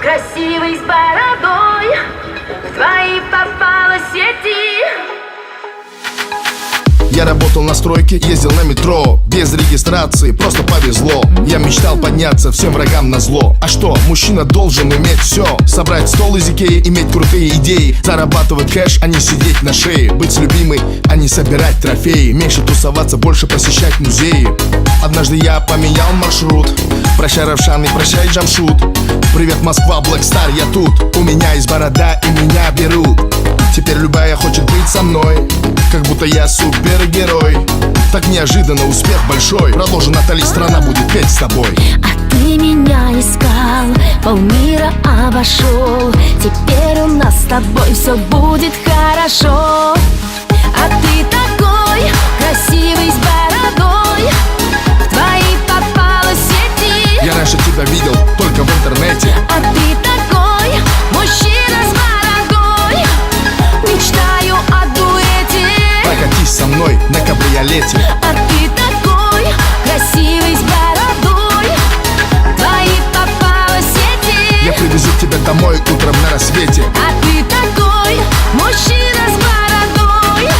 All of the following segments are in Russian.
красивый с бородой, в твои попала сети. Я работал на стройке, ездил на метро, без регистрации, просто повезло. Я мечтал подняться всем врагам назло. А что, мужчина должен иметь все: собрать стол из Икеи, иметь крутые идеи, зарабатывать кэш, а не сидеть на шее, быть любимой, а не собирать трофеи, меньше тусоваться, больше посещать музеи. Однажды я поменял маршрут. Прощай, Равшан, и прощай, Джамшут. Привет, Москва, Black Star, я тут. У меня есть борода, и меня берут. Теперь любая хочет быть со мной, как будто я супергерой. Так неожиданно успех большой. Продолжи, Натали, страна будет петь с тобой. А ты меня искал, полмира обошел. Теперь у нас с тобой все будет хорошо. А ты такой красивый с бородой, в твои попала сети. Я раньше тебя видел только в интернете. А ты такой мужчина с бородой, мечтаю о дуэте. Прокатись со мной на кабриолете. А ты такой красивый с бородой, в твои попала сети. Я привезу тебя домой утром на рассвете. А ты такой мужчина с бородой,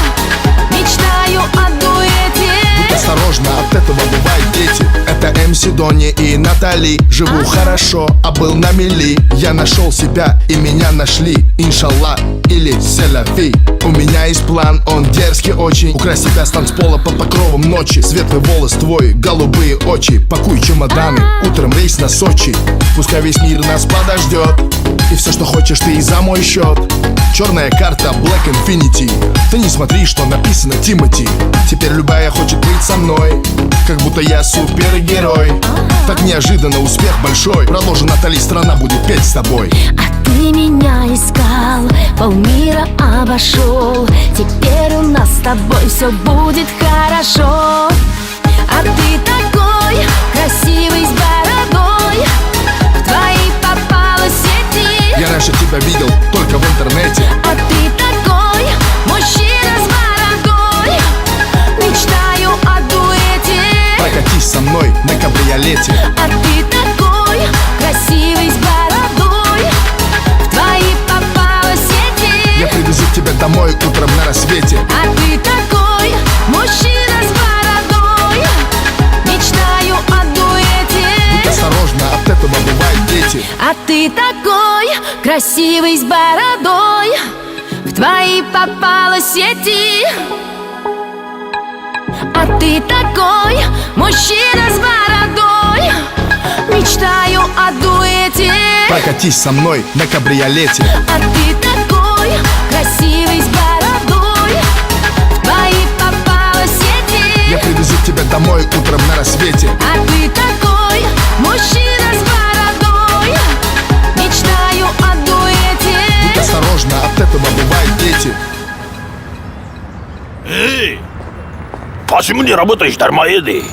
мечтаю о дуэте. Будь осторожна, от этого бывают дети. Это МС Дони и Натали. Живу хорошо, а был на мели. Я нашел себя и меня нашли. Иншаллах или селяфи. У меня есть план, он дерзкий очень. Украсть себя с танцпола под покровом ночи. Светлый волос твой, голубые очи. Пакуй чемоданы, утром рейс на Сочи. Пускай весь мир нас подождет, и все, что хочешь, ты и за мой счет. Черная карта Black Infinity. Ты не смотри, что написано Тимати. Теперь любая хочет быть со мной, как будто я супергерой. Так неожиданно успех большой. Продолжи, Натали, страна будет петь с тобой. А ты меня искал, полмира обошел. Теперь у нас с тобой все будет хорошо. А ты такой красивый с бородой, в твои попала сети. Я раньше тебя видел только в интернете. А ты такой мужчина с бородой, мечтаю о дуэте. Прокатись со мной на кабриолете. А ты такой красивый с бородой, в твои попала сети. Я привезу тебя домой утром на рассвете. А ты такой мужчина с бородой, мечтаю о дуэте. Будь осторожна, от этого бывают дети. А ты такой красивый с бородой, в твои попала сети. А ты такой мужчина с бородой, мечтаю о дуэте. Прокатись со мной на кабриолете. А ты такой красивый с бородой, в твои попала сети. Я привезу тебя домой утром на рассвете. А ты такой мужчина с бородой, мечтаю о дуэте. Будь осторожна, от этого бывают дети. Эй! Почему не работаешь, дармоеды?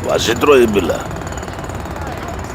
Вас же трое было.